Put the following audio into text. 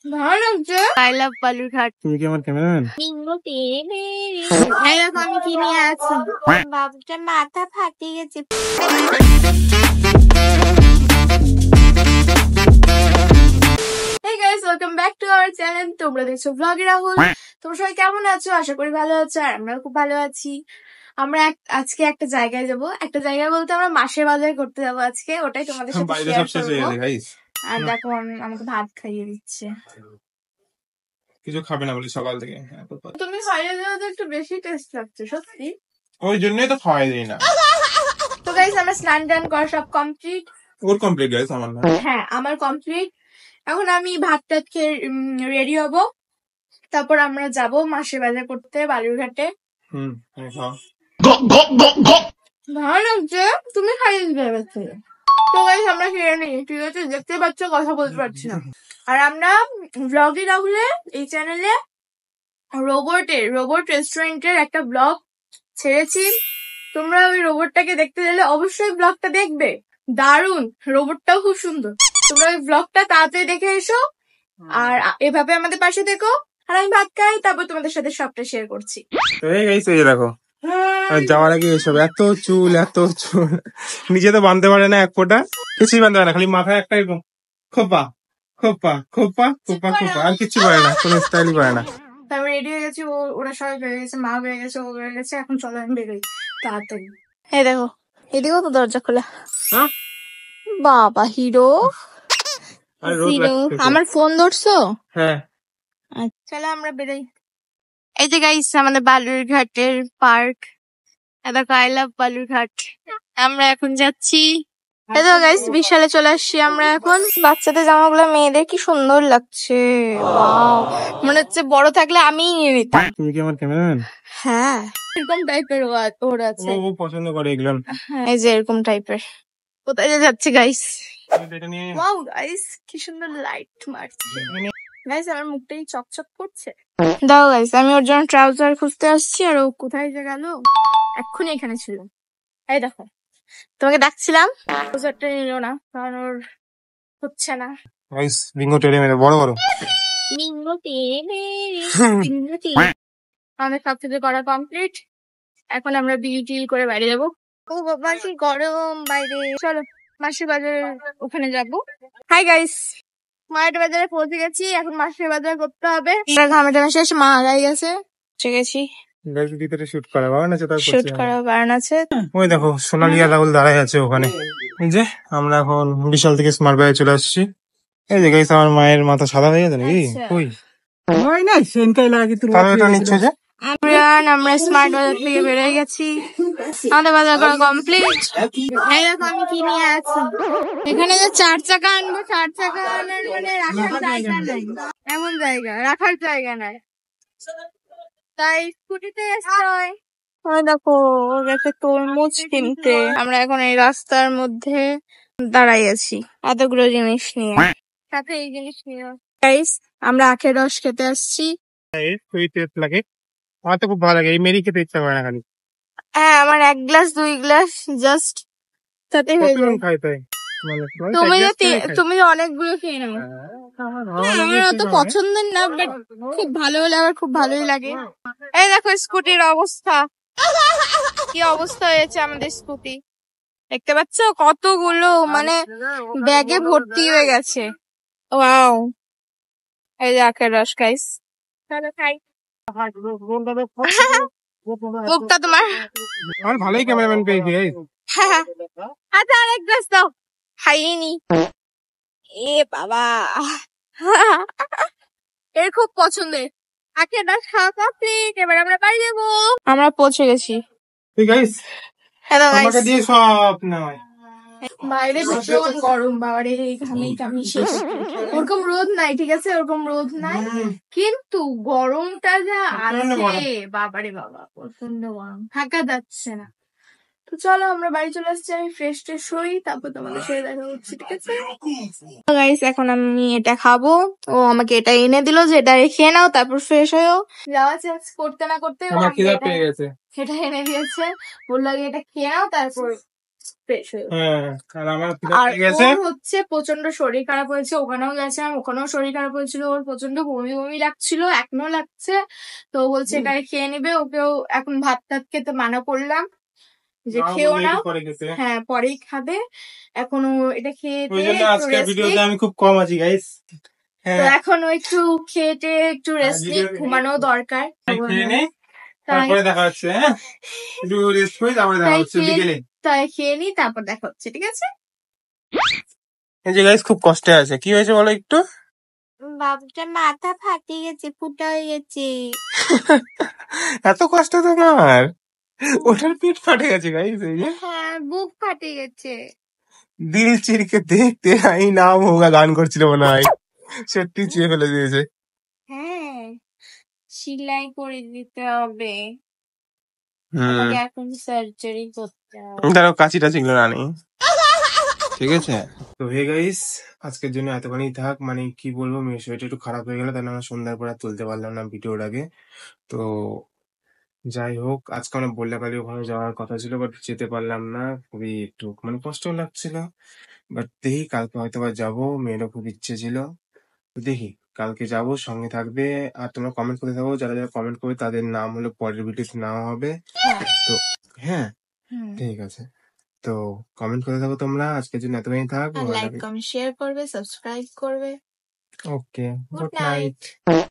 ভালো লাগছে। I love Balurghat. তুমি কি আমার ক্যামেরাম্যান? আমি কি নিয়ে আছি, বাবুটা মাথা ফাটিয়ে গেছে। Hey guys, welcome back to our channel. তোমরা দেখছো ব্লগে রাহুল। তোমরা সবাই কেমন আছো? আশা করি ভালো আছো, আর আমরা খুব ভালো আছি। আমরা আজকে একটা জায়গায় যাব। একটা জায়গায় বলতে আমরা মাসের বাজার করতে যাব আজকে। ওটাই তোমাদের সাথে শেয়ার করব। আর দেখো আমাকে ভাত খাইয়ে দিচ্ছে। কিছু খাবে না বলে সকাল থেকে। তুমি খাইয়ে দেওয়া তো একটু বেশি টেস্ট লাগছে সত্যি। ওই জন্যই তো খাওয়াই দিই না। তো গাইস, আমরা স্নান টান করা সব কমপ্লিট। ওর কমপ্লিট গাইস, আমার না। হ্যাঁ, আমার কমপ্লিট। এখন আমি ভাত টাত খেয়ে রেডি হব। তারপর আমরা যাব মাসের বাজার করতে বালুরঘাটে। ভালো লাগছে। তুমি খাইয়ে দিবে। তো গাইস, আমরা খেয়ে নিই, ঠিক আছে? দেখতে পাচ্ছ, কথা বলতে পারছি না। আর আমরা ব্লগে রাহুলে এই চ্যানেলে রোবট রেস্টুরেন্টের একটা ব্লগ ছেড়েছি। তোমরা ওই রোবটটাকে দেখতে গেলে অবশ্যই ব্লগটা দেখবে। দারুন, রোবটটাও খুব সুন্দর। তোমরা ওই ব্লগটা তাড়াতাড়ি দেখে এসো। আর এভাবে আমাদের পাশে দেখো। আর আমি ভাত খাই, তারপর তোমাদের সাথে সবটা শেয়ার করছি। এই গাইস, এই দেখো, যাওয়ার আগে এসব এত চুল নিজে তো বাঁধতে পারে না, এক ফোঁটা কিছুই বাঁধতে পারে না, খালি মাথায় একটা এরকম খোপা খোপা খোপা খোপা খোপা, আর কিছু পারে না, কোনো স্টাইলই পারে না। তারপর রেডি হয়ে গেছি, ওরা সবাই বেড়ে গেছে, মা বেড়ে গেছে, ও বেড়ে গেছে। এখন চলো আমি বেরোই তাড়াতাড়ি। এই দেখো, এদিকেও তো দরজা খোলা। বাবা হিরো, আমার ফোন ধরছো? হ্যাঁ, চলো আমরা বেরোই। এই যে গাইস, আমাদের বালুরঘাটের পার্ক। দেখো, আই লাভ বালুরঘাট। আমরা এখন যাচ্ছি। এই দেখো গাইস, বিশালে চলে আসছি আমরা এখন। বাচ্চাদের জামাগুলো মেয়েদের কি সুন্দর লাগছে। ওয়াও, মনে হচ্ছে বড় থাকলে আমিই নিয়ে নিতাম। তুমি কি আমার ক্যামেরাম্যান? হ্যাঁ, এরকম টাইপের ওর আছে। ও পছন্দ করে এগুলো। এই যে এরকম টাইপের। কোথায় যাচ্ছে গাইস? ওয়াও গাইস, কি সুন্দর লাইট মারছে। গাইস, আমার মুখটাই চকচক করছে। দাও গাইস, আমি ওর জন্য ট্রাউজার খুঁজতে আসছি, আর ও কোথায় যে গেল? এক্ষুনি এখানে ছিল। এই দেখো, তোমাকে ডাকছিলাম। ট্রাউজারটা নিল না, কারণ ওর হচ্ছে না। গাইস, বিঙ্গো টেরে মেরে বড় বড় বিঙ্গো টেরে বিঙ্গো টেরে। আমাদের সব কিছু করা কমপ্লিট। এখন আমরা বিউটি করে বাইরে যাবো। ও বাবা, কি গরম বাইরে। চলো মাসির বাজারে ওখানে যাবো। হাই গাইস, মায়ের বাজারে পৌঁছে গেছি। এখন মাসির বাজার করতে হবে। ঘামে টামে শেষ, মা হারাই গেছে। পৌঁছে গেছি। ভিতরে শুট করা বারণ আছে, শুট করা বারণ আছে। ওই দেখো, সোনালী আর রাহুল দাঁড়ায় আছে ওখানে। এই যে আমরা এখন বিশাল থেকে স্মার্ট বাজারে চলে আসছি। এই যে গাইস, আমার মায়ের মাথা সাদা হয়ে গেছে নাকি? কই হয় না, সেনটাই লাগে তো। তাহলে এটা নিচ্ছে যে আমরা স্মার্ট বাজার থেকে বেরিয়ে গেছি। আমাদের বাজার করা কমপ্লিট। এই দেখো, আমি কি নিয়ে আছি। এখানে যে 4 চাকা আনবো, 4 চাকা আনার মানে রাখার জায়গা নাই। এমন জায়গা রাখার জায়গা নাই, তাই স্কুটিতে আসতে হয়। দেখো, ও গেছে তরমুজ কিনতে। আমরা এখন এই রাস্তার মধ্যে দাঁড়াই আছি এতগুলো জিনিস নিয়ে, সাথে এই জিনিস নিয়ে। গাইস, আমরা আখের রস খেতে আসছি। লাগে, আমার তো খুব ভালো লাগে। এই মেরি খেতে ইচ্ছা করে না খালি। হ্যাঁ, আমার 1 গ্লাস 2 গ্লাস জাস্ট তাতে হয়ে যায়। খাই তাই তুমি অনেকগুলো খেয়ে নাও। আমার অত পছন্দের না, বাট খুব ভালো হলে আবার খুব ভালোই লাগে। এই দেখো স্কুটির অবস্থা, কি অবস্থা হয়েছে আমাদের স্কুটি। দেখতে পাচ্ছ কতগুলো, মানে ব্যাগে ভর্তি হয়ে গেছে। ওয়াও, এই যে আখের রস গাইস, খাই। মুখটা তোমার আমার ভালোই ক্যামেরাম্যান পেয়েছি। আচ্ছা, আরেক গ্লাস দাও। খাইনি। এ বাবা, এর খুব পছন্দের। আখের রস খাওয়া কমপ্লিট, এবার আমরা বাড়ি যাবো। আমরা পৌঁছে গেছি। আমাকে দিয়ে সব নয়, বাইরে ভীষণ গরম বাবারে, ঘামেই টামি শেষ। ওরকম রোদ নাই, ঠিক আছে, ওরকম রোদ নাই, কিন্তু গরমটা যা আছে বাবারে বাবা, প্রচন্ড গরম, থাকা যাচ্ছে না। তো চলো আমরা বাড়ি চলে আসছি। আমি ফ্রেশ ট্রেশ হই, তারপর তোমাদের সাথে দেখা হচ্ছে, ঠিক আছে? গাইস, এখন আমি এটা খাবো। ও আমাকে এটা এনে দিল যে এটা খেয়ে নাও, তারপর ফ্রেশ হয়েও। যাওয়া চেঞ্জ করতে না করতে আমার খিদা পেয়ে গেছে। সেটা এনে দিয়েছে, বললো এটা খেয়ে নাও, তারপর ফ্রেশ হয়ে উঠি। হ্যাঁ, আর আমার আর গেছে। ওর হচ্ছে প্রচন্ড শরীর খারাপ হয়েছে, ওখানেও গেছিলাম, ওখানেও শরীর খারাপ হয়েছিল, ওর প্রচন্ড বমি বমি লাগছিল, এখনো লাগছে। তো ও বলছে এটা খেয়ে নিবে, ওকেও এখন ভাত টাত খেতে মানা করলাম যে খেও না, পরে খেতে। হ্যাঁ পরেই খাবে, এখন ও এটা খেয়ে ওই টেয়ে জন্য একটু আজকের রেস্ট ভিডিওতে নিক। আমি খুব কম আছি গাইস। তো হ্যাঁ, এখন ও একটু খেয়ে টেয়ে একটু রেস্ট নিক, ভিডিও ঘুমানো দরকার। খেয়ে নেই, তাই তারপরে দেখা হচ্ছে। হ্যাঁ, একটু রেস্ট করে তারপরে দেখা তাই হচ্ছে খেয়ে বিকেলে। তাই খেয়ে নি, তারপর দেখা হচ্ছে, ঠিক আছে? এই যে গাইস খুব কষ্টে আছে, কি হয়েছে বলো একটু? বাবুটার মাথা ফাটিয়ে গেছে, ফুটা হয়ে গেছে। এত কষ্ট তোমার? ওটার পিঠ ফাটে গেছে গাইস, এই যে। হ্যাঁ, বুক ফাটে গেছে। দিল চিরকে দেখতে আই নাম হোগা গান করছিল মনে হয়, সত্যি চেয়ে ফেলে দিয়েছে। হ্যাঁ, সেলাই করে দিতে হবে, হুম, আমাকে এখন সার্জারি করতে হবে। দাঁড়াও কাঁচি টাচি গুলো আনি, ঠিক আছে? তো হে গাইস, আজকের জন্য এতখানি থাক। মানে কি বলবো, মেয়ের শরীরটা একটু খারাপ হয়ে গেল, তাই আমরা সন্ধ্যার পর আর তুলতে পারলাম না ভিডিওটাকে। তো যাই হোক, আজকে আমরা বল্লাপালি ওখানে যাওয়ার কথা ছিল, বাট যেতে পারলাম না। খুবই একটু মানে কষ্ট লাগছিল, বাট দেখি কালকে হয়তো বা যাবো। মেয়েরও খুব ইচ্ছে ছিল, তো দেখি কালকে যাবো, সঙ্গে থাকবে। আর তোমরা কমেন্ট করে থাকো, যারা যারা কমেন্ট করবে তাদের নাম হলো পরের ভিডিওতে নেওয়া হবে। হ্যাঁ, তো হ্যাঁ, হুম। ঠিক আছে। তো কমেন্ট করে থাকো তোমরা। আজকের জন্য এতখানি থাক, আর ভালো লাইক লাগে। কমেন্ট শেয়ার করবে, সাবস্ক্রাইব করবে। ওকে, গুড গুড নাইট। নাইট।